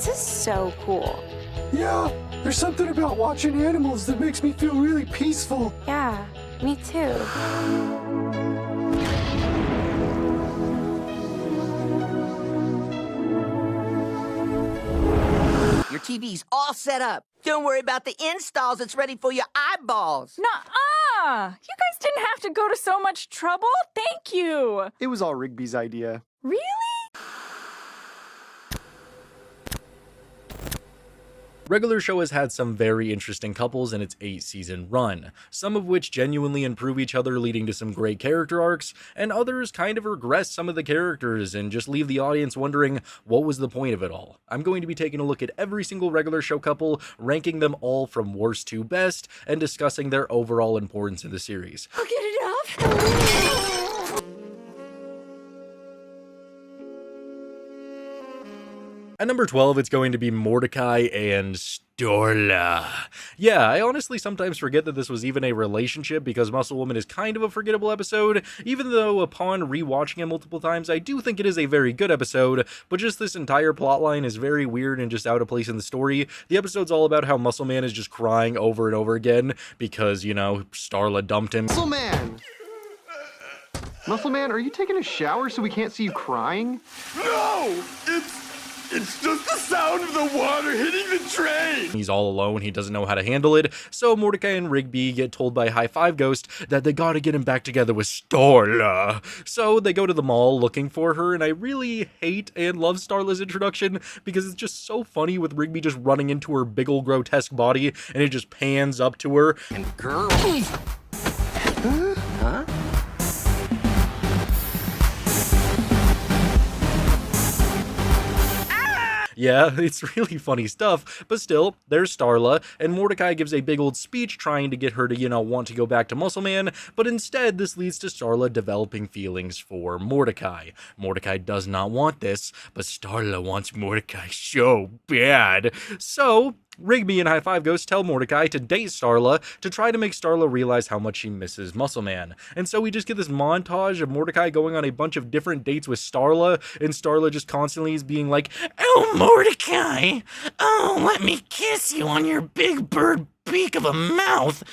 This is so cool. Yeah, there's something about watching animals that makes me feel really peaceful. Yeah, me too. Your TV's all set up. Don't worry about the installs. It's ready for your eyeballs. Nuh-uh! You guys didn't have to go to so much trouble. Thank you. It was all Rigby's idea. Really? Regular Show has had some very interesting couples in its 8-season run, some of which genuinely improve each other, leading to some great character arcs, and others kind of regress some of the characters and just leave the audience wondering what was the point of it all. I'm going to be taking a look at every single Regular Show couple, ranking them all from worst to best, and discussing their overall importance in the series. I'll get it off. At number 12, it's going to be Mordecai and Starla. Yeah, I honestly sometimes forget that this was even a relationship because Muscle Woman is kind of a forgettable episode, even though upon rewatching it multiple times, I do think it is a very good episode, but just this entire plotline is very weird and just out of place in the story. The episode's all about how Muscle Man is just crying over and over again because, you know, Starla dumped him. Muscle Man! Muscle Man, are you taking a shower so we can't see you crying? No! It's just the sound of the water hitting the drain! He's all alone, he doesn't know how to handle it, so Mordecai and Rigby get told by High Five Ghost that they gotta get him back together with Starla. So they go to the mall looking for her, and I really hate and love Starla's introduction because it's just so funny with Rigby just running into her big ol' grotesque body, and it just pans up to her. And girls. Huh? Yeah, it's really funny stuff, but still, there's Starla, and Mordecai gives a big old speech trying to get her to, you know, want to go back to Muscle Man, but instead this leads to Starla developing feelings for Mordecai. Mordecai does not want this, but Starla wants Mordecai so bad. So Rigby and High Five Ghost tell Mordecai to date Starla to try to make Starla realize how much she misses Muscle Man. And so we just get this montage of Mordecai going on a bunch of different dates with Starla, and Starla just constantly is being like, "Oh, Mordecai! Oh, let me kiss you on your big bird beak of a mouth."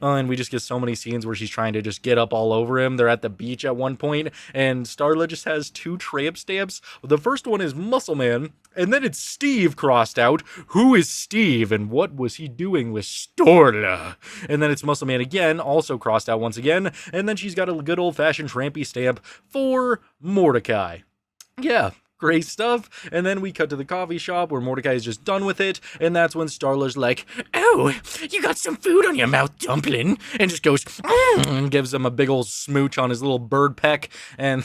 And we just get so many scenes where she's trying to just get up all over him. They're at the beach at one point, and Starla just has two tramp stamps. The first one is Muscle Man, and then it's Steve crossed out. Who is Steve, and what was he doing with Starla? And then it's Muscle Man again, also crossed out once again, and then she's got a good old-fashioned trampy stamp for Mordecai. Yeah, great stuff. And then we cut to the coffee shop where Mordecai is just done with it, and that's when Starla's like, "Oh, you got some food on your mouth, dumpling," and just goes, and gives him a big old smooch on his little bird peck, and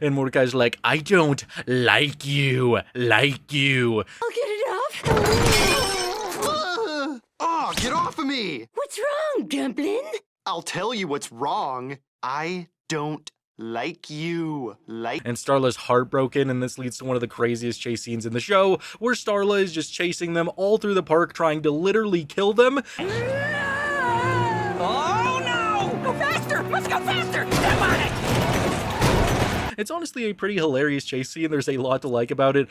and Mordecai's like, "I don't like you. I'll get it off. Oh, get off of me! What's wrong, Dumpling? I'll tell you what's wrong. I don't like you. And Starla's heartbroken, and this leads to one of the craziest chase scenes in the show, where Starla is just chasing them all through the park, trying to literally kill them. Oh no! Go faster! Let's go faster! Come on it! It's honestly a pretty hilarious chase scene. There's a lot to like about it.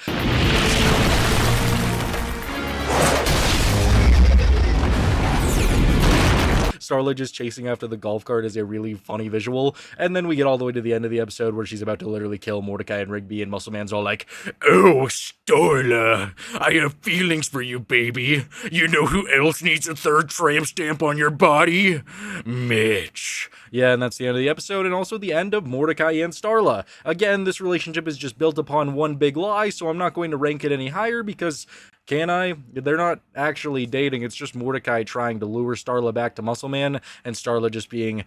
Starla just chasing after the golf cart is a really funny visual, and then we get all the way to the end of the episode where she's about to literally kill Mordecai and Rigby, and Muscle Man's all like, "Oh, Starla, I have feelings for you, baby. You know who else needs a third tramp stamp on your body? Mitch." Yeah, and that's the end of the episode, and also the end of Mordecai and Starla. Again, this relationship is just built upon one big lie, so I'm not going to rank it any higher because, can I? They're not actually dating. It's just Mordecai trying to lure Starla back to Muscle Man, and Starla just being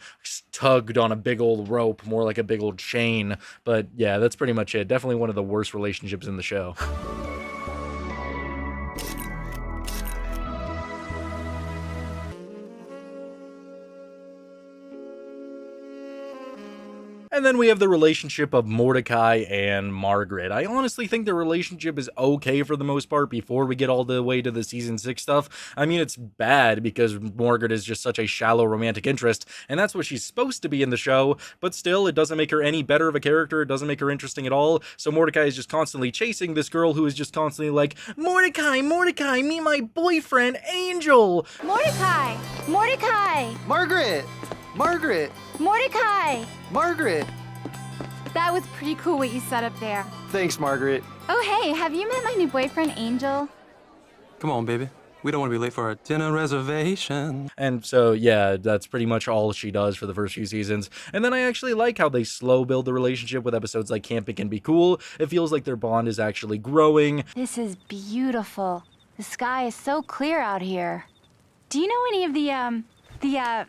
tugged on a big old rope, more like a big old chain. But yeah, that's pretty much it. Definitely one of the worst relationships in the show. And And then we have the relationship of Mordecai and Margaret. I honestly think the relationship is okay for the most part before we get all the way to the season 6 stuff. I mean, it's bad because Margaret is just such a shallow romantic interest, and that's what she's supposed to be in the show, but still, it doesn't make her any better of a character. It doesn't make her interesting at all. So Mordecai is just constantly chasing this girl who is just constantly like, Mordecai, Mordecai, meet my boyfriend, Angel. Mordecai! Mordecai! Margaret! Margaret! Mordecai! Margaret! That was pretty cool what you set up there. Thanks, Margaret. Oh, hey, have you met my new boyfriend, Angel? Come on, baby. We don't want to be late for our dinner reservation. And so, yeah, that's pretty much all she does for the first few seasons. And then I actually like how they slow build the relationship with episodes like Camping Can Be Cool. It feels like their bond is actually growing. This is beautiful. The sky is so clear out here. Do you know any of the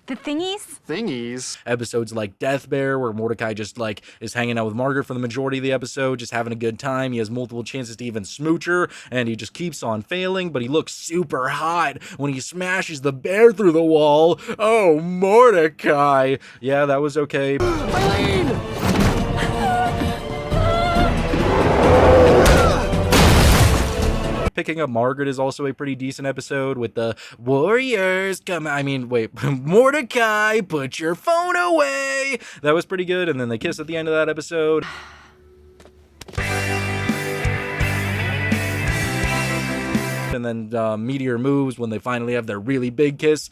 thingies? Thingies? Episodes like Death Bear, where Mordecai just like is hanging out with Margaret for the majority of the episode, just having a good time. He has multiple chances to even smooch her, and he just keeps on failing, but he looks super hot when he smashes the bear through the wall. Oh, Mordecai. Yeah, that was okay. Eileen! Picking up Margaret is also a pretty decent episode with the warriors come. I mean, wait, Mordecai, put your phone away. That was pretty good. And then they kiss at the end of that episode. And then Meteor moves when they finally have their really big kiss.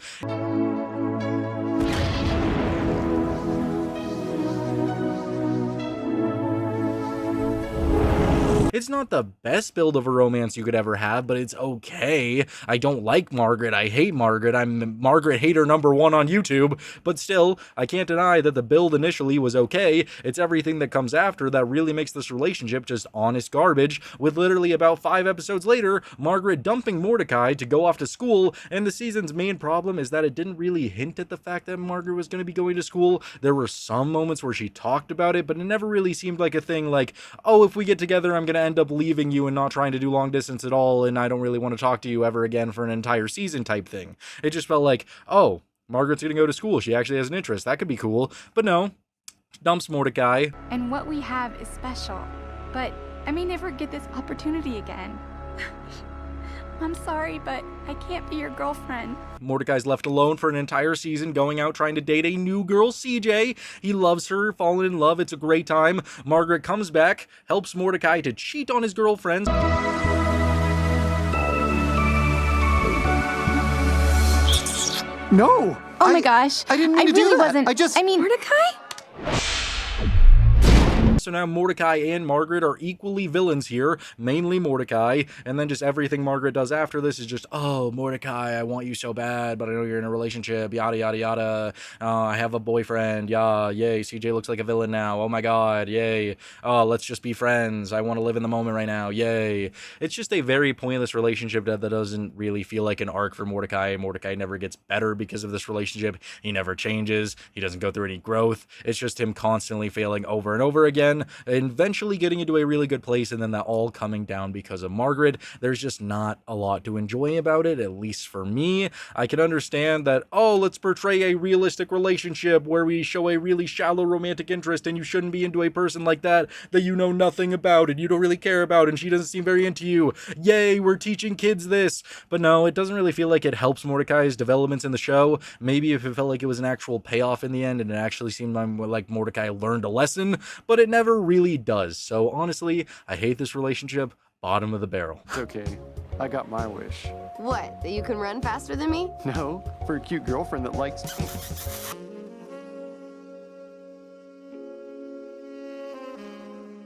It's not the best build of a romance you could ever have, but it's okay. I don't like Margaret. I hate Margaret. I'm Margaret hater #1 on YouTube. But still, I can't deny that the build initially was okay. It's everything that comes after that really makes this relationship just honest garbage, with literally about 5 episodes later, Margaret dumping Mordecai to go off to school, and the season's main problem is that it didn't really hint at the fact that Margaret was going to be going to school. There were some moments where she talked about it, but it never really seemed like a thing like, oh, if we get together, I'm going to end up leaving you and not trying to do long distance at all, and I don't really want to talk to you ever again for an entire season type thing. It just felt like, oh, Margaret's gonna go to school. She actually has an interest. That could be cool. But no, dumps Mordecai. And what we have is special, but I may never get this opportunity again. I'm sorry, but I can't be your girlfriend. Mordecai's left alone for an entire season, going out trying to date a new girl, CJ. He loves her, fallen in love, it's a great time. Margaret comes back, helps Mordecai to cheat on his girlfriends. No! Oh my gosh. I didn't mean to really do that. wasn't. I mean, Mordecai? So now Mordecai and Margaret are equally villains here, mainly Mordecai, and then just everything Margaret does after this is just, oh, Mordecai, I want you so bad, but I know you're in a relationship, yada, yada, yada. I have a boyfriend, yeah, yay, CJ looks like a villain now, oh my god, yay. Oh, let's just be friends, I want to live in the moment right now, yay. It's just a very pointless relationship that doesn't really feel like an arc for Mordecai. Mordecai never gets better because of this relationship. He never changes. He doesn't go through any growth. It's just him constantly failing over and over again, and eventually getting into a really good place, and then that all coming down because of Margaret. There's just not a lot to enjoy about it, at least for me. I can understand that, oh, let's portray a realistic relationship where we show a really shallow romantic interest, and you shouldn't be into a person like that you know nothing about and you don't really care about, and she doesn't seem very into you. Yay, we're teaching kids this. But no, it doesn't really feel like it helps Mordecai's developments in the show. Maybe if it felt like it was an actual payoff in the end and it actually seemed like Mordecai learned a lesson, but it never really does. So honestly, I hate this relationship. Bottom of the barrel. It's okay. I got my wish. What, that you can run faster than me? No, for a cute girlfriend that likes...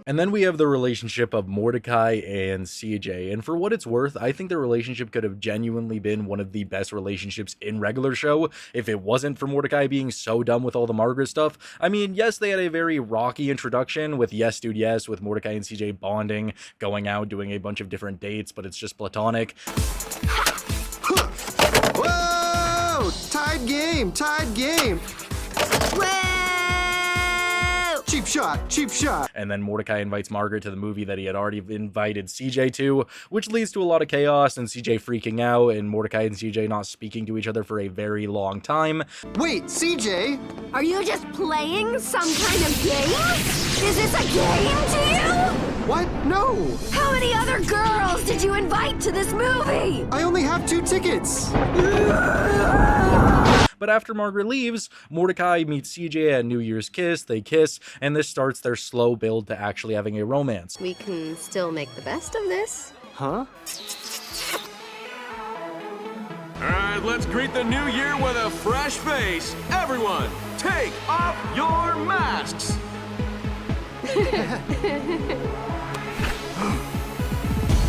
And then we have the relationship of Mordecai and CJ. And for what it's worth, I think the relationship could have genuinely been one of the best relationships in regular show if it wasn't for Mordecai being so dumb with all the Margaret stuff. I mean, yes, they had a very rocky introduction with Yes Dude Yes, with Mordecai and CJ bonding, going out, doing a bunch of different dates, but it's just platonic. Whoa! Tied game! Tied game! Whoa! cheap shot, cheap shot. And then Mordecai invites Margaret to the movie that he had already invited CJ to, which leads to a lot of chaos and CJ freaking out and Mordecai and CJ not speaking to each other for a very long time. Wait, CJ? Are you just playing some kind of game? Is this a game to you? What? No! How many other girls did you invite to this movie? I only have 2 tickets. But after Margaret leaves, Mordecai meets CJ at New Year's Kiss, they kiss, and this starts their slow build to actually having a romance. We can still make the best of this. Huh? All right, let's greet the new year with a fresh face. Everyone, take off your masks.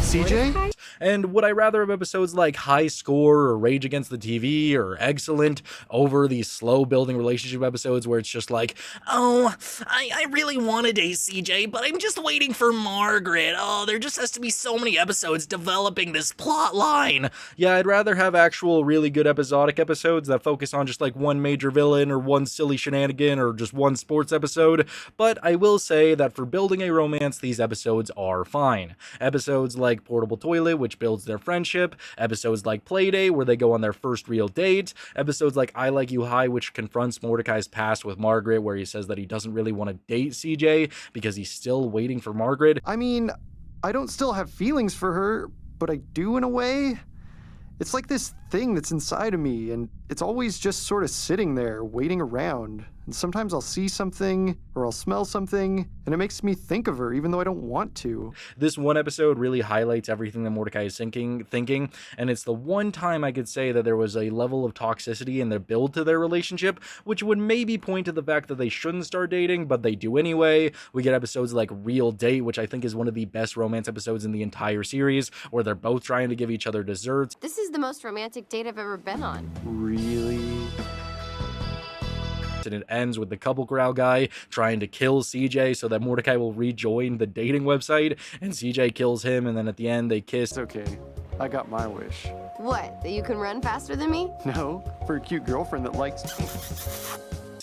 CJ? And would I rather have episodes like High Score or Rage Against the TV or Excellent over these slow building relationship episodes where it's just like, oh, I really want to date CJ, but I'm just waiting for Margaret. Oh, there just has to be so many episodes developing this plot line. Yeah, I'd rather have actual really good episodic episodes that focus on just like one major villain or one silly shenanigan or just one sports episode. But I will say that for building a romance, these episodes are fine. Episodes like Portable Toilet, which builds their friendship, episodes like Playdate, where they go on their first real date, episodes like I Like You High, which confronts Mordecai's past with Margaret, where he says that he doesn't really want to date CJ because he's still waiting for Margaret. I mean, I don't still have feelings for her, but I do in a way. It's like this thing that's inside of me, and it's always just sort of sitting there, waiting around. And sometimes I'll see something, or I'll smell something, and it makes me think of her, even though I don't want to. This one episode really highlights everything that Mordecai is thinking, and it's the one time I could say that there was a level of toxicity in their build to their relationship, which would maybe point to the fact that they shouldn't start dating, but they do anyway. We get episodes like Real Date, which I think is one of the best romance episodes in the entire series, where they're both trying to give each other desserts. This is the most romantic date I've ever been on. Really? And it ends with the couple corral guy trying to kill CJ so that Mordecai will rejoin the dating website, and CJ kills him, and then at the end they kiss. It's okay. I got my wish. What, that you can run faster than me? No, for a cute girlfriend that likes...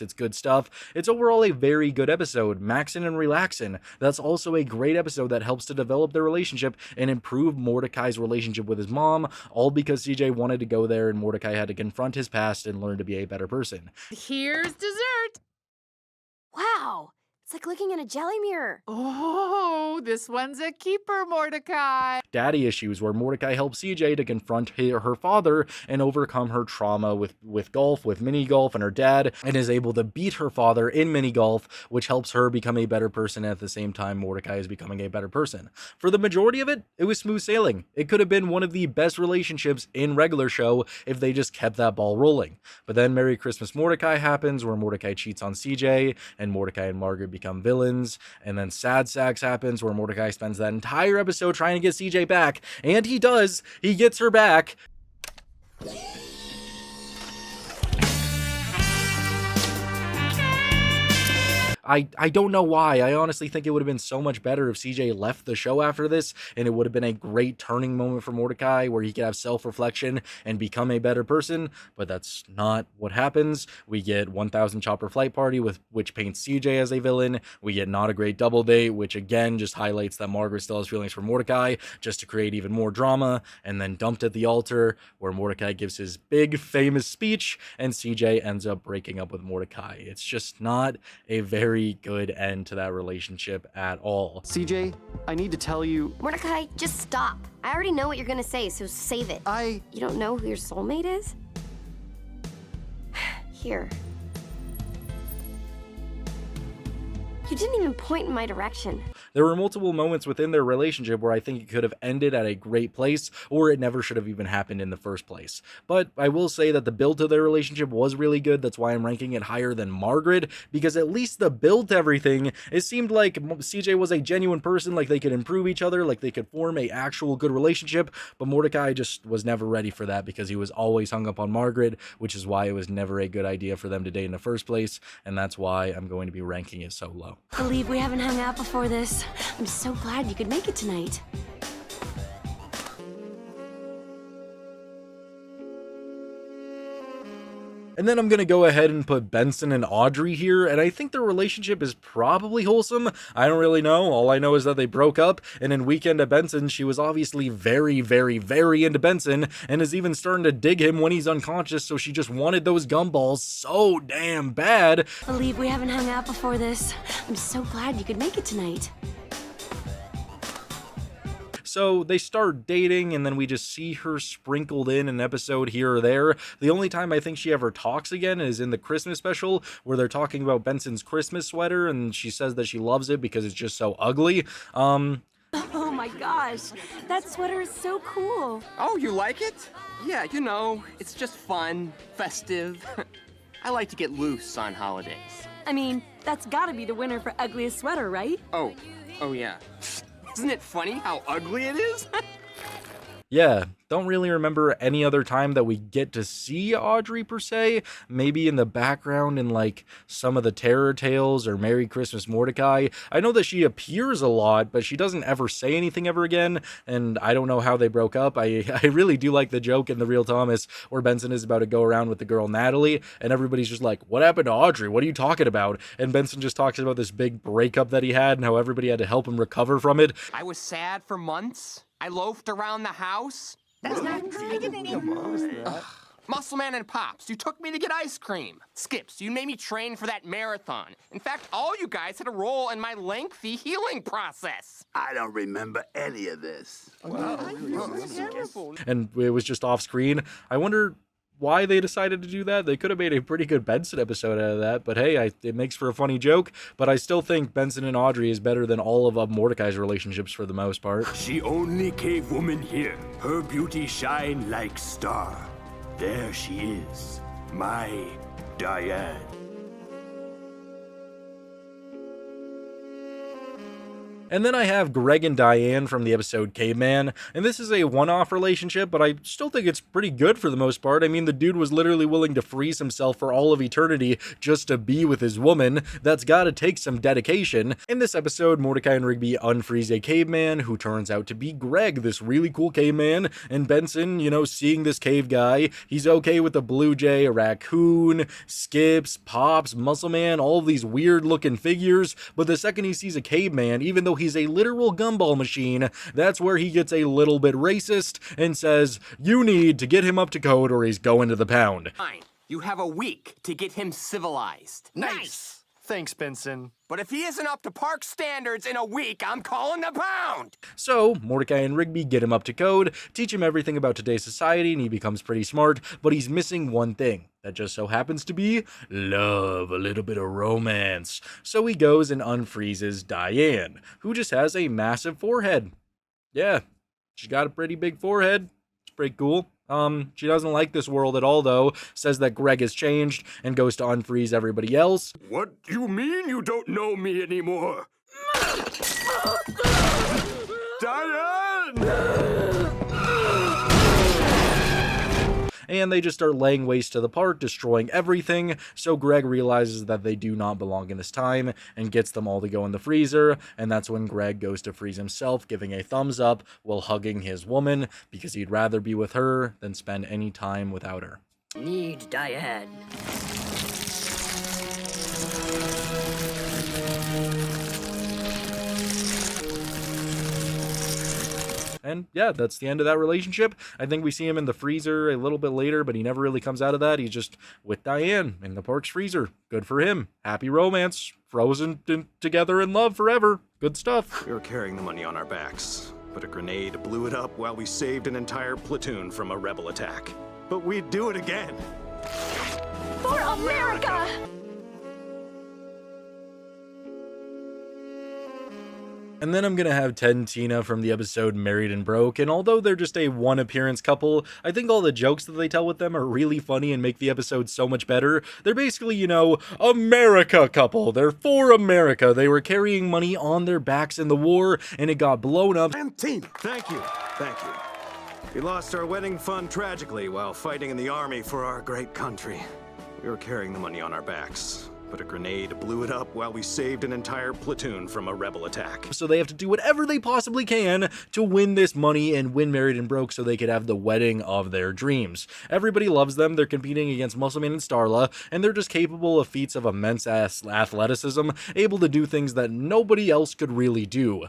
It's good stuff. It's overall a very good episode, maxin' and relaxin'. That's also a great episode that helps to develop their relationship and improve Mordecai's relationship with his mom, all because CJ wanted to go there and Mordecai had to confront his past and learn to be a better person. Here's dessert. Wow, it's like looking in a jelly mirror. Oh, this one's a keeper, Mordecai. Daddy issues, where Mordecai helps CJ to confront her father and overcome her trauma with golf, with mini golf and her dad, and is able to beat her father in mini golf, which helps her become a better person. At the same time, Mordecai is becoming a better person. For the majority of it, it was smooth sailing. It could have been one of the best relationships in regular show if they just kept that ball rolling. But then Merry Christmas Mordecai happens, where Mordecai cheats on CJ, and Mordecai and Margaret become villains. And then Sad Sacks happens, where Mordecai spends that entire episode trying to get CJ back, and he does. He gets her back. I don't know why. I honestly think it would have been so much better if CJ left the show after this, and it would have been a great turning moment for Mordecai where he could have self-reflection and become a better person, but that's not what happens. We get 1000 Chopper Flight Party, which paints CJ as a villain. We get Not a Great Double Date, which again just highlights that Margaret still has feelings for Mordecai, just to create even more drama, and then Dumped at the Altar, where Mordecai gives his big famous speech, and CJ ends up breaking up with Mordecai. It's just not a very good end to that relationship at all. CJ, I need to tell you... Mordecai, just stop. I already know what you're gonna say, so save it. You don't know who your soulmate is? Here. You didn't even point in my direction. There were multiple moments within their relationship where I think it could have ended at a great place, or it never should have even happened in the first place. But I will say that the build to their relationship was really good. That's why I'm ranking it higher than Margaret, because at least the build to everything, it seemed like CJ was a genuine person, like they could improve each other, like they could form a actual good relationship, but Mordecai just was never ready for that because he was always hung up on Margaret, which is why it was never a good idea for them to date in the first place, and that's why I'm going to be ranking it so low. I believe we haven't hung out before this. I'm so glad you could make it tonight. And then I'm gonna go ahead and put Benson and Audrey here, and I think their relationship is probably wholesome. I don't really know. All I know is that they broke up, and in Weekend at Benson, she was obviously very, very, very into Benson, and is even starting to dig him when he's unconscious, so she just wanted those gumballs so damn bad. Believe we haven't hung out before this. I'm so glad you could make it tonight. So they start dating, and then we just see her sprinkled in an episode here or there. The only time I think she ever talks again is in the Christmas special, where they're talking about Benson's Christmas sweater, and she says that she loves it because it's just so ugly. Oh my gosh, that sweater is so cool. Oh, you like it? Yeah, you know, it's just fun, festive. I like to get loose on holidays. I mean, that's gotta be the winner for ugliest sweater, right? Oh yeah. Isn't it funny how ugly it is? Yeah, don't really remember any other time that we get to see Audrey per se. Maybe in the background in like some of the Terror Tales or Merry Christmas Mordecai. I know that she appears a lot, but she doesn't ever say anything ever again, and I don't know how they broke up. I really do like the joke in The Real Thomas where Benson is about to go around with the girl Natalie, and everybody's just like, what happened to Audrey? What are you talking about? And Benson just talks about this big breakup that he had and how everybody had to help him recover from it. I was sad for months. I loafed around the house. That's not true. Muscle Man and Pops, you took me to get ice cream. Skips, you made me train for that marathon. In fact, all you guys had a role in my lengthy healing process. I don't remember any of this. And it was just off screen. I wonder why they decided to do that. They could have made a pretty good Benson episode out of that, but hey, it makes for a funny joke. But I still think Benson and Audrey is better than all of Mordecai's relationships for the most part. She only cave woman here. Her beauty shine like star. There she is, my Diane. And then I have Greg and Diane from the episode Caveman, and this is a one-off relationship, but I still think it's pretty good for the most part. I mean, the dude was literally willing to freeze himself for all of eternity just to be with his woman. That's gotta take some dedication. In this episode, Mordecai and Rigby unfreeze a caveman who turns out to be Greg, this really cool caveman, and Benson, you know, seeing this cave guy, he's okay with a blue jay, a raccoon, Skips, Pops, Muscle Man, all of these weird-looking figures, but the second he sees a caveman, even though he's a literal gumball machine, that's where he gets a little bit racist and says, you need to get him up to code or he's going to the pound. Fine. You have a week to get him civilized. Nice! Thanks, Benson. But if he isn't up to park standards in a week, I'm calling the pound! So, Mordecai and Rigby get him up to code, teach him everything about today's society, and he becomes pretty smart, but he's missing one thing. That just so happens to be love, a little bit of romance. So he goes and unfreezes Diane, who just has a massive forehead. Yeah, she's got a pretty big forehead. It's pretty cool. She doesn't like this world at all, though, says that Greg has changed, and goes to unfreeze everybody else. What do you mean you don't know me anymore? Diane! And they just start laying waste to the park, destroying everything, so Greg realizes that they do not belong in this time, and gets them all to go in the freezer, and that's when Greg goes to freeze himself, giving a thumbs up while hugging his woman, because he'd rather be with her than spend any time without her. Need Diane. And yeah, that's the end of that relationship. I think we see him in the freezer a little bit later, but he never really comes out of that. He's just with Diane in the park's freezer. Good for him. Happy romance. Frozen together in love forever. Good stuff. We were carrying the money on our backs, but a grenade blew it up while we saved an entire platoon from a rebel attack. But we'd do it again. For America! And then I'm gonna have Ted and Tina from the episode Married and Broke, and although they're just a one-appearance couple, I think all the jokes that they tell with them are really funny and make the episode so much better. They're basically, you know, America couple. They're for America. They were carrying money on their backs in the war, and it got blown up. And Tina, thank you. We lost our wedding fund tragically while fighting in the army for our great country. We were carrying the money on our backs, but a grenade blew it up while we saved an entire platoon from a rebel attack. So they have to do whatever they possibly can to win this money and win Married and Broke so they could have the wedding of their dreams. Everybody loves them. They're competing against Muscleman and Starla, and they're just capable of feats of immense athleticism, able to do things that nobody else could really do.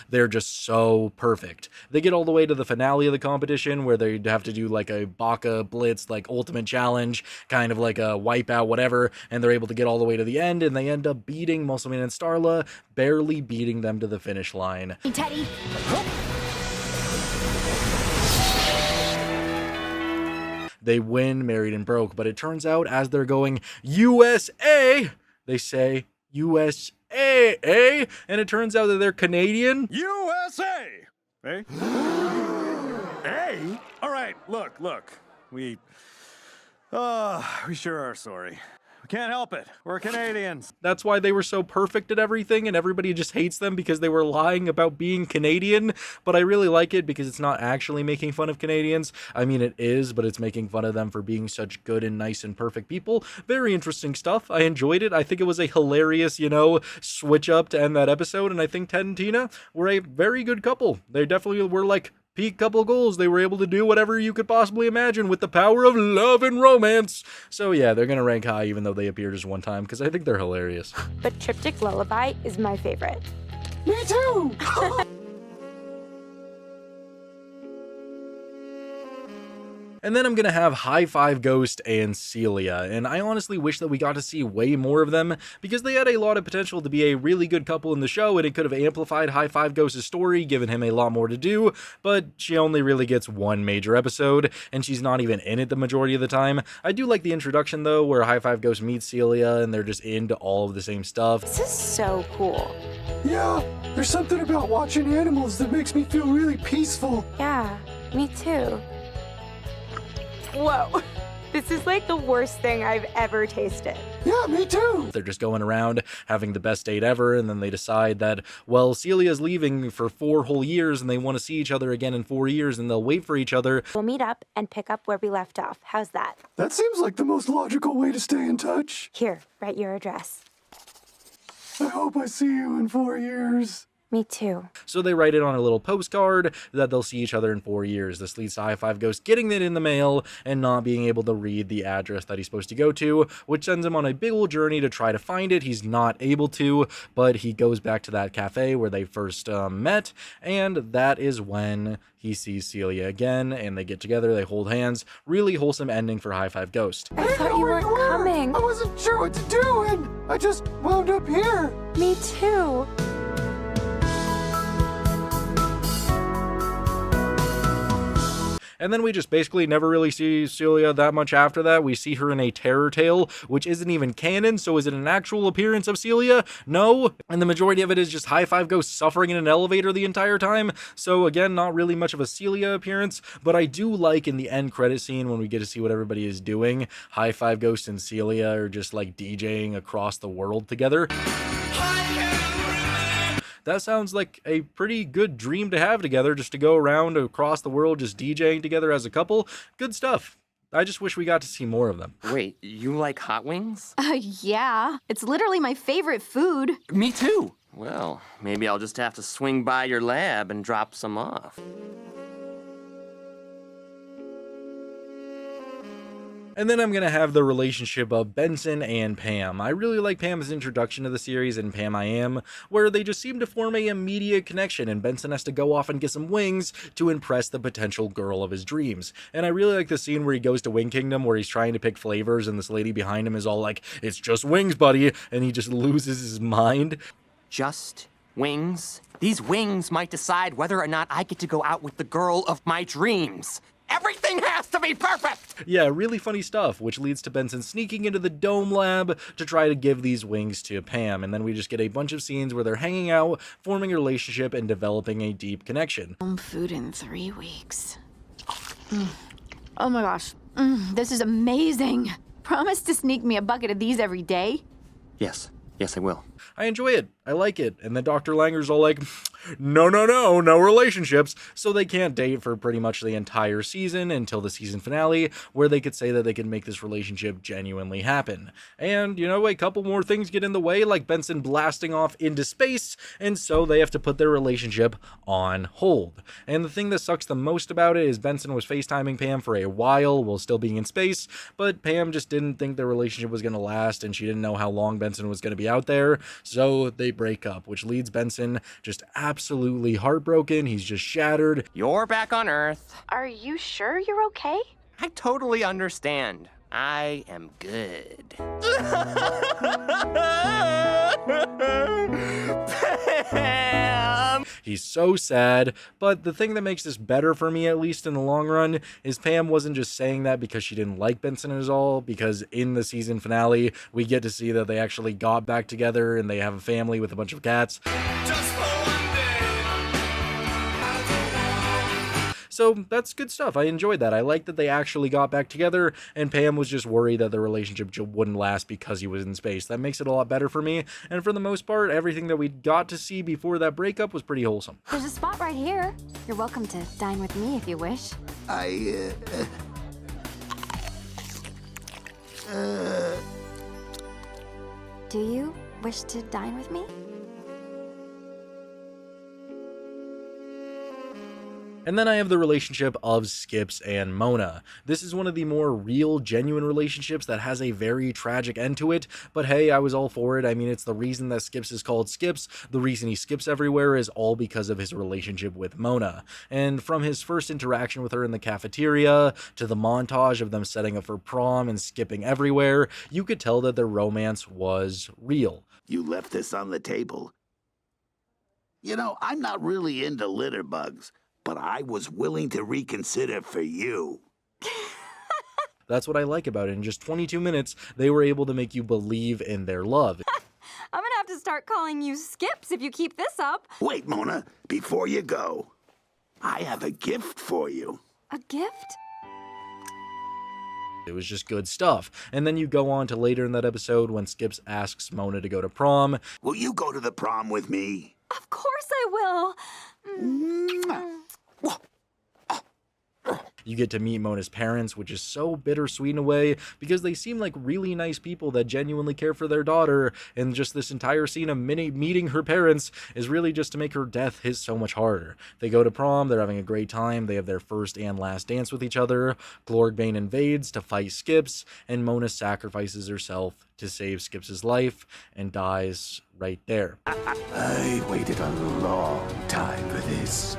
They're just so perfect. They get all the way to the finale of the competition where they have to do like a Baka Blitz, like ultimate challenge, kind of like a wipeout, whatever, and they're able to get all the way to the end, and they end up beating Muscleman and Starla, barely beating them to the finish line. Hey, Teddy. They win Married and Broke, but it turns out as they're going USA, they say USA. And it turns out that they're Canadian. USA! Eh? Hey? All right, look. We sure are sorry. We can't help it. We're Canadians. That's why they were so perfect at everything, and everybody just hates them because they were lying about being Canadian. But I really like it because it's not actually making fun of Canadians. I mean, it is, but it's making fun of them for being such good and nice and perfect people. Very interesting stuff. I enjoyed it. I think it was a hilarious, switch up to end that episode. And I think Ted and Tina were a very good couple. They definitely were like peak couple goals. They were able to do whatever you could possibly imagine with the power of love and romance. So yeah, they're gonna rank high even though they appeared just one time because I think they're hilarious. But Triptych Lullaby is my favorite. Me too! And then I'm going to have High Five Ghost and Celia, and I honestly wish that we got to see way more of them, because they had a lot of potential to be a really good couple in the show, and it could have amplified High Five Ghost's story, given him a lot more to do, but she only really gets one major episode, and she's not even in it the majority of the time. I do like the introduction, though, where High Five Ghost meets Celia, and they're just into all of the same stuff. This is so cool. Yeah, there's something about watching animals that makes me feel really peaceful. Yeah, me too. Whoa, this is like the worst thing I've ever tasted. Yeah, me too. They're just going around having the best date ever, and then they decide that, well, Celia's leaving for 4 whole years and they want to see each other again in 4 years, and they'll wait for each other. We'll meet up and pick up where we left off. How's that? That seems like the most logical way to stay in touch. Here, write your address. I hope I see you in 4 years. Me too. So they write it on a little postcard that they'll see each other in 4 years. This leads to High Five Ghost getting it in the mail and not being able to read the address that he's supposed to go to, which sends him on a big old journey to try to find it. He's not able to, but he goes back to that cafe where they first met, and that is when he sees Celia again, and they get together, they hold hands. Really wholesome ending for High Five Ghost. I thought you weren't coming. I wasn't sure what to do, and I just wound up here. Me too. And then we just basically never really see Celia that much after that. We see her in a terror tale, which isn't even canon, so is it an actual appearance of Celia? No. And the majority of it is just High Five Ghost suffering in an elevator the entire time. So again, not really much of a Celia appearance, but I do like in the end credit scene when we get to see what everybody is doing, High Five Ghost and Celia are just like DJing across the world together. That sounds like a pretty good dream to have together, just to go around across the world just DJing together as a couple. Good stuff. I just wish we got to see more of them. Wait, you like hot wings? Yeah. It's literally my favorite food. Me too. Well, maybe I'll just have to swing by your lab and drop some off. And then I'm going to have the relationship of Benson and Pam. I really like Pam's introduction to the series in Pam I Am, where they just seem to form an immediate connection, and Benson has to go off and get some wings to impress the potential girl of his dreams. And I really like the scene where he goes to Wing Kingdom, where he's trying to pick flavors, and this lady behind him is all like, "It's just wings, buddy," and he just loses his mind. Just wings? These wings might decide whether or not I get to go out with the girl of my dreams. Everything has to be perfect! Yeah, really funny stuff, which leads to Benson sneaking into the dome lab to try to give these wings to Pam, and then we just get a bunch of scenes where they're hanging out, forming a relationship, and developing a deep connection. Home food in 3 weeks. Oh my gosh, this is amazing. Promise to sneak me a bucket of these every day? Yes, I will. I enjoy it. I like it. And then Dr. Langer's all like, no relationships, so they can't date for pretty much the entire season until the season finale, where they could say that they can make this relationship genuinely happen. And, a couple more things get in the way, like Benson blasting off into space, and so they have to put their relationship on hold. And the thing that sucks the most about it is Benson was FaceTiming Pam for a while while still being in space, but Pam just didn't think their relationship was going to last, and she didn't know how long Benson was going to be out there, so they break up, which leads Benson just absolutely heartbroken. He's just shattered. You're back on Earth. Are you sure you're okay? I totally understand. I am good. Pam! He's so sad, but the thing that makes this better for me, at least in the long run, is Pam wasn't just saying that because she didn't like Benson at all, because in the season finale, we get to see that they actually got back together and they have a family with a bunch of cats. So that's good stuff. I enjoyed that. I like that they actually got back together, and Pam was just worried that the relationship wouldn't last because he was in space. That makes it a lot better for me, and for the most part, everything that we got to see before that breakup was pretty wholesome. There's a spot right here. You're welcome to dine with me if you wish. Do you wish to dine with me? And then I have the relationship of Skips and Mona. This is one of the more real, genuine relationships that has a very tragic end to it, but hey, I was all for it. I mean, it's the reason that Skips is called Skips. The reason he skips everywhere is all because of his relationship with Mona. And from his first interaction with her in the cafeteria, to the montage of them setting up for prom and skipping everywhere, you could tell that their romance was real. You left this on the table. I'm not really into litter bugs, but I was willing to reconsider for you. That's what I like about it. In just 22 minutes, they were able to make you believe in their love. I'm gonna have to start calling you Skips if you keep this up. Wait, Mona, before you go, I have a gift for you. A gift? It was just good stuff. And then you go on to later in that episode when Skips asks Mona to go to prom. Will you go to the prom with me? Of course I will. You get to meet Mona's parents, which is so bittersweet in a way, because they seem like really nice people that genuinely care for their daughter, and just this entire scene of meeting her parents is really just to make her death hit so much harder. They go to prom, they're having a great time, they have their first and last dance with each other, Clorgbane invades to fight Skips, and Mona sacrifices herself to save Skips' life, and dies right there. I waited a long time for this.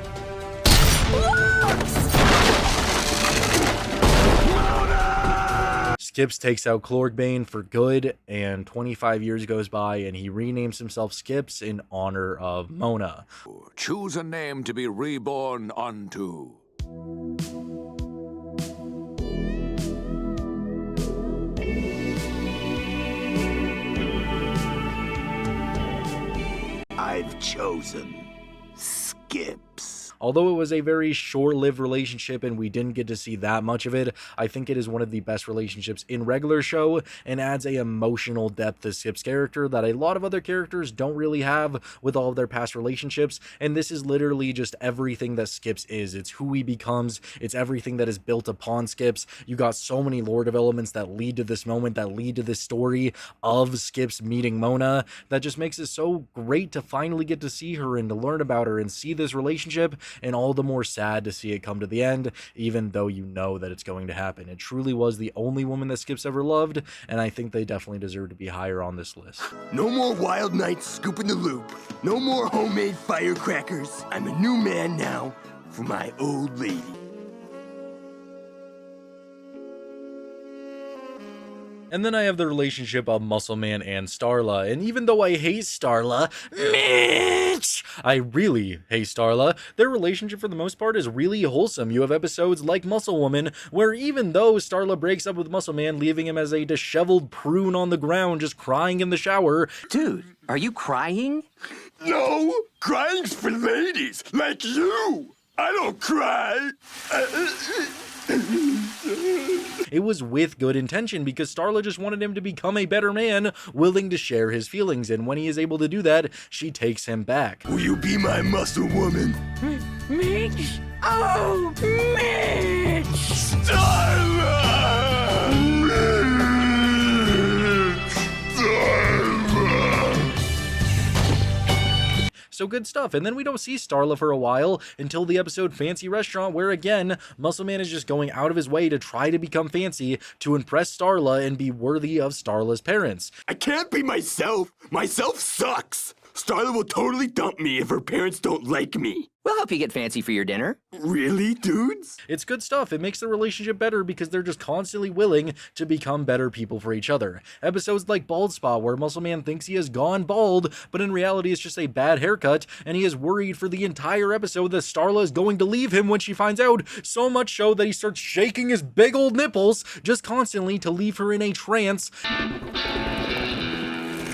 Skips takes out Clorgbane for good, and 25 years goes by, and he renames himself Skips in honor of Mona. Choose a name to be reborn unto. I've chosen Skips. Although it was a very short-lived relationship and we didn't get to see that much of it, I think it is one of the best relationships in regular show and adds a emotional depth to Skip's character that a lot of other characters don't really have with all of their past relationships, and this is literally just everything that Skips is. It's who he becomes, it's everything that is built upon Skips. You got so many lore developments that lead to this moment, that lead to this story of Skips meeting Mona, that just makes it so great to finally get to see her and to learn about her and see this relationship, and all the more sad to see it come to the end, even though you know that it's going to happen. It truly was the only woman that Skips ever loved, and I think they definitely deserve to be higher on this list. No more wild nights scooping the loop. No more homemade firecrackers. I'm a new man now for my old lady. And then I have the relationship of Muscle Man and Starla, and even though I hate Starla, Mitch! I really hate Starla, their relationship for the most part is really wholesome. You have episodes like Muscle Woman, where even though Starla breaks up with Muscle Man, leaving him as a disheveled prune on the ground just crying in the shower. Dude, are you crying? No! Crying's for ladies, like you! I don't cry! it was with good intention because Starla just wanted him to become a better man, willing to share his feelings, and when he is able to do that, she takes him back. Will you be my muscle woman? Mitch? Oh, Mitch! Starla! So good stuff. And then we don't see Starla for a while until the episode Fancy Restaurant, where again, Muscle Man is just going out of his way to try to become fancy to impress Starla and be worthy of Starla's parents. I can't be myself. Myself sucks. Starla will totally dump me if her parents don't like me. We'll help you get fancy for your dinner. Really, dudes? It's good stuff. It makes the relationship better because they're just constantly willing to become better people for each other. Episodes like Bald Spot, where Muscle Man thinks he has gone bald, but in reality it's just a bad haircut, and he is worried for the entire episode that Starla is going to leave him when she finds out, so much so that he starts shaking his big old nipples just constantly to leave her in a trance.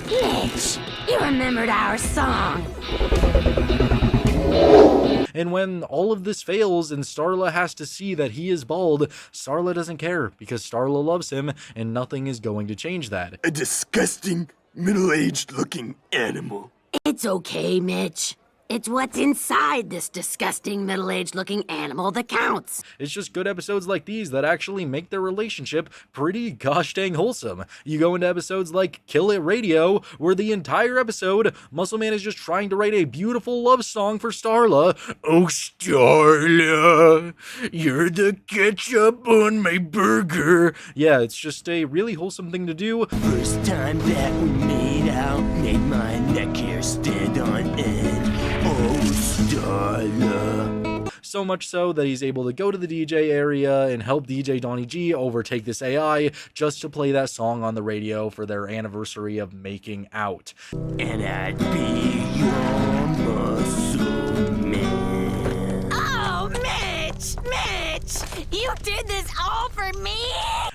Mitch, you remembered our song. And when all of this fails and Starla has to see that he is bald, Starla doesn't care because Starla loves him and nothing is going to change that. A disgusting, middle-aged looking animal. It's okay, Mitch. It's what's inside this disgusting middle-aged looking animal that counts. It's just good episodes like these that actually make their relationship pretty gosh dang wholesome. You go into episodes like Kill It Radio, where the entire episode, Muscle Man is just trying to write a beautiful love song for Starla. Oh, Starla, you're the ketchup on my burger. Yeah, it's just a really wholesome thing to do. First time that we made out, made my neck hair stand on end. Oh, Starla. So much so that he's able to go to the DJ area and help DJ Donnie G overtake this AI just to play that song on the radio for their anniversary of making out. And I'd be your muscle man. Oh, Mitch! Mitch! You did this all for me?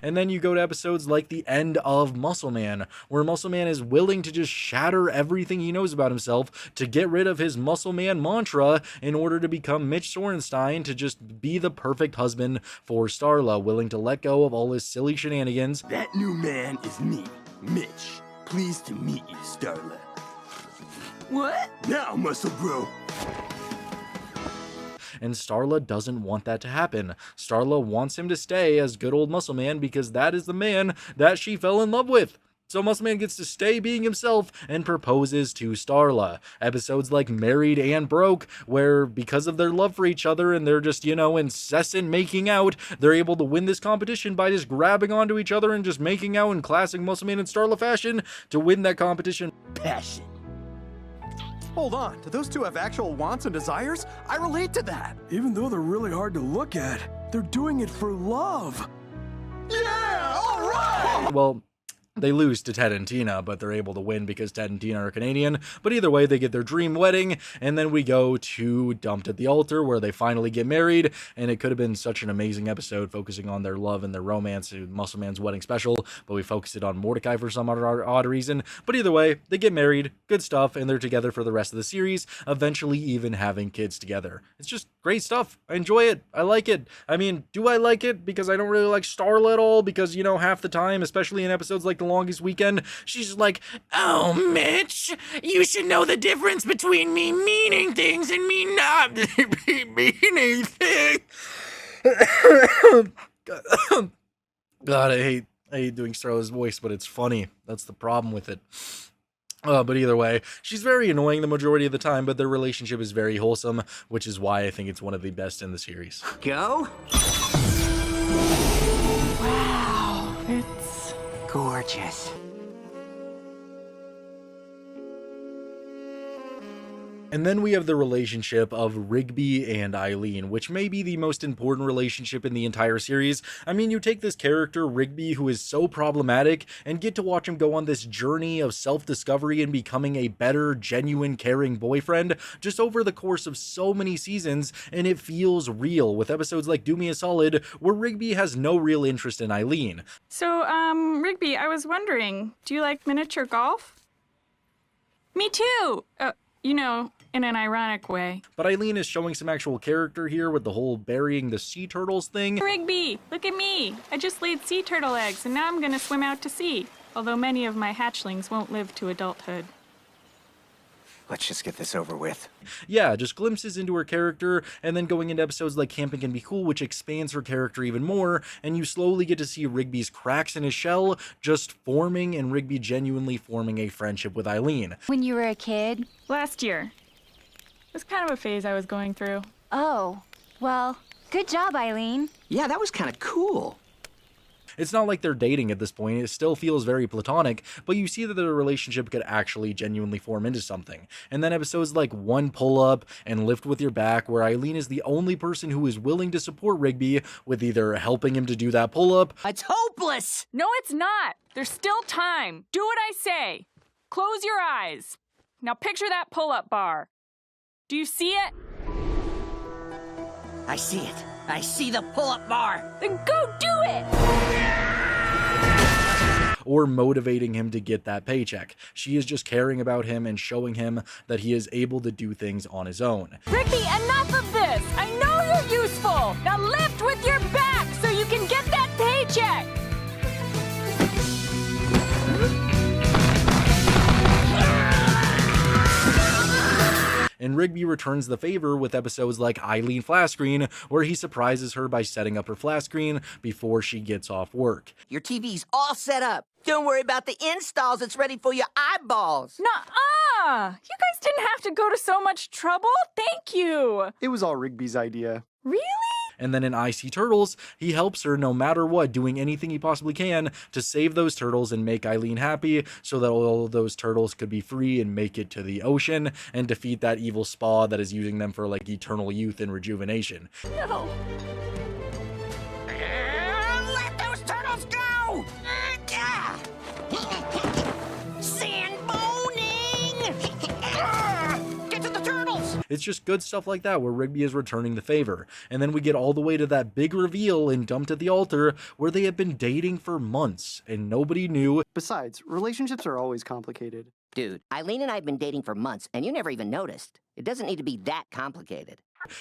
And then you go to episodes like the end of Muscle Man, where Muscle Man is willing to just shatter everything he knows about himself to get rid of his Muscle Man mantra in order to become Mitch Sorenstein, to just be the perfect husband for Starla, willing to let go of all his silly shenanigans. That new man is me, Mitch. Pleased to meet you, Starla. What? Now, Muscle Bro. And Starla doesn't want that to happen. Starla wants him to stay as good old Muscle Man because that is the man that she fell in love with. So Muscle Man gets to stay being himself and proposes to Starla. Episodes like Married and Broke, where because of their love for each other and they're just, incessant making out, they're able to win this competition by just grabbing onto each other and just making out in classic Muscle Man and Starla fashion to win that competition. Passion. Hold on, do those two have actual wants and desires? I relate to that. Even though they're really hard to look at, they're doing it for love. Yeah, all right! Well, they lose to Ted and Tina, but they're able to win because Ted and Tina are Canadian. But either way, they get their dream wedding, and then we go to Dumped at the Altar, where they finally get married, and it could have been such an amazing episode focusing on their love and their romance, Muscle Man's wedding special, but we focused it on Mordecai for some odd reason. But either way, they get married, good stuff, and they're together for the rest of the series, eventually even having kids together. It's just great stuff. I enjoy it. I like it. I mean, do I like it? Because I don't really like Starla at all, because, half the time, especially in episodes like The Longest Weekend, she's just like, oh, Mitch, you should know the difference between me meaning things and me not meaning things. God, I hate doing Starla's voice, but it's funny. That's the problem with it. But either way, she's very annoying the majority of the time, but their relationship is very wholesome, which is why I think it's one of the best in the series. Go. Wow, it's gorgeous. And then we have the relationship of Rigby and Eileen, which may be the most important relationship in the entire series. I mean, you take this character, Rigby, who is so problematic, and get to watch him go on this journey of self-discovery and becoming a better, genuine, caring boyfriend, just over the course of so many seasons, and it feels real, with episodes like Do Me a Solid, where Rigby has no real interest in Eileen. So, Rigby, I was wondering, do you like miniature golf? Me too! in an ironic way. But Eileen is showing some actual character here with the whole burying the sea turtles thing. Rigby, look at me. I just laid sea turtle eggs and now I'm gonna swim out to sea. Although many of my hatchlings won't live to adulthood. Let's just get this over with. Yeah, just glimpses into her character, and then going into episodes like Camping Can Be Cool, which expands her character even more, and you slowly get to see Rigby's cracks in his shell just forming, and Rigby genuinely forming a friendship with Eileen. When you were a kid? Last year. It was kind of a phase I was going through. Oh, well, good job, Eileen. Yeah, that was kind of cool. It's not like they're dating at this point, it still feels very platonic, but you see that their relationship could actually genuinely form into something. And then episodes like One Pull Up and Lift With Your Back, where Eileen is the only person who is willing to support Rigby with either helping him to do that pull-up. It's hopeless! No, it's not. There's still time. Do what I say. Close your eyes. Now picture that pull-up bar. Do you see it? I see it. I see the pull-up bar. Then go do it! Or motivating him to get that paycheck. She is just caring about him and showing him that he is able to do things on his own. Rigby, enough of this! I know you're useful! Now lift with your back so you can get that paycheck! And Rigby returns the favor with episodes like Eileen Flat Screen, where he surprises her by setting up her flat screen before she gets off work. Your TV's all set up. Don't worry about the installs. It's ready for your eyeballs. Nuh-uh! You guys didn't have to go to so much trouble. Thank you. It was all Rigby's idea. Really? And then in I See Turtles, he helps her no matter what, doing anything he possibly can to save those turtles and make Eileen happy so that all of those turtles could be free and make it to the ocean and defeat that evil spa that is using them for like eternal youth and rejuvenation. No. Let those turtles go! Sand boning! Get to the turtles! It's just good stuff like that where Rigby is returning the favor. And then we get all the way to that big reveal in Dumped at the Altar where they have been dating for months and nobody knew. Besides, relationships are always complicated. Dude, Eileen and I have been dating for months and you never even noticed. It doesn't need to be that complicated.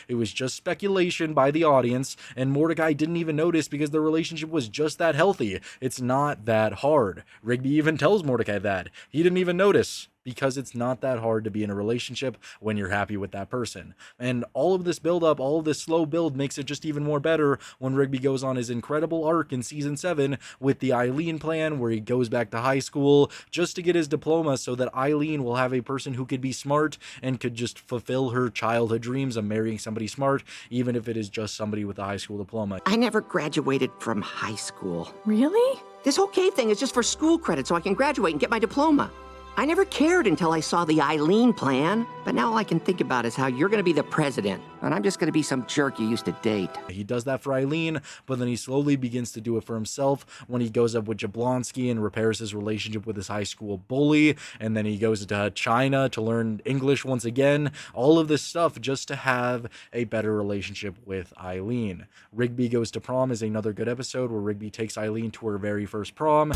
It was just speculation by the audience, and Mordecai didn't even notice because the relationship was just that healthy. It's not that hard. Rigby even tells Mordecai that. He didn't even notice because it's not that hard to be in a relationship when you're happy with that person. And all of this build up, all of this slow build makes it just even more better when Rigby goes on his incredible arc in season 7 with the Eileen plan where he goes back to high school just to get his diploma so that Eileen will have a person who could be smart and could just fulfill her childhood dreams of marrying somebody smart, even if it is just somebody with a high school diploma. I never graduated from high school. Really? This whole cave thing is just for school credit so I can graduate and get my diploma. I never cared until I saw the Eileen plan, but now all I can think about is how you're going to be the president, and I'm just going to be some jerk you used to date. He does that for Eileen, but then he slowly begins to do it for himself when he goes up with Jablonski and repairs his relationship with his high school bully, and then he goes to China to learn English once again. All of this stuff just to have a better relationship with Eileen. Rigby Goes to Prom is another good episode where Rigby takes Eileen to her very first prom.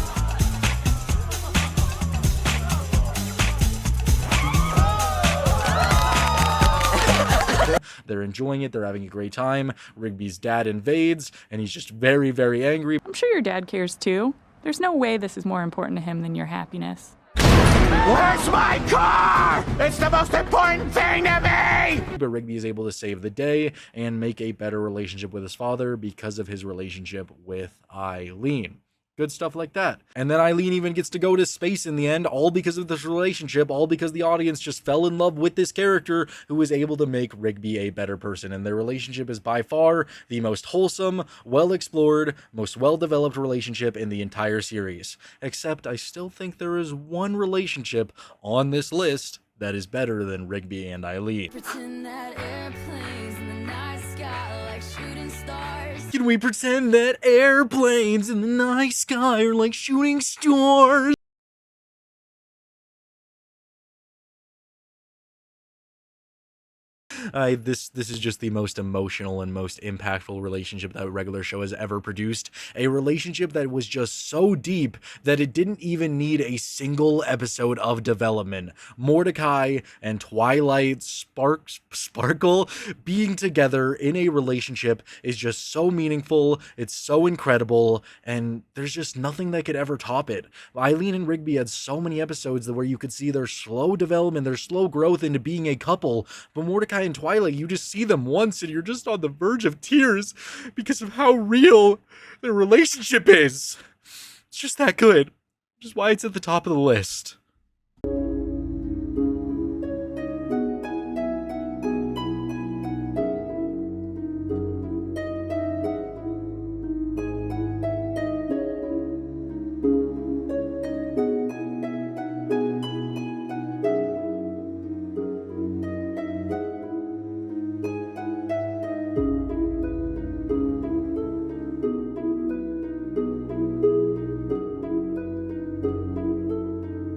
They're enjoying it. They're having a great time. Rigby's dad invades, and he's just very, very angry. I'm sure your dad cares too. There's no way this is more important to him than your happiness. Where's my car? It's the most important thing to me! But Rigby is able to save the day and make a better relationship with his father because of his relationship with Eileen. Good stuff like that. And then Eileen even gets to go to space in the end, all because of this relationship, all because the audience just fell in love with this character who was able to make Rigby a better person. And their relationship is by far the most wholesome, well-explored, most well-developed relationship in the entire series. Except I still think there is one relationship on this list that is better than Rigby and Eileen. Pretend that airplanes in the night sky like shooting stars. Can we pretend that airplanes in the night sky are like shooting stars? This is just the most emotional and most impactful relationship that a regular show has ever produced. A relationship that was just so deep that it didn't even need a single episode of development. Mordecai and Twilight Sparkle being together in a relationship is just so meaningful. It's so incredible, and there's just nothing that could ever top it. Eileen and Rigby had so many episodes where you could see their slow development, their slow growth into being a couple. But Mordecai and Twilight, you just see them once and you're just on the verge of tears because of how real their relationship is. It's just that good. Which is why it's at the top of the list.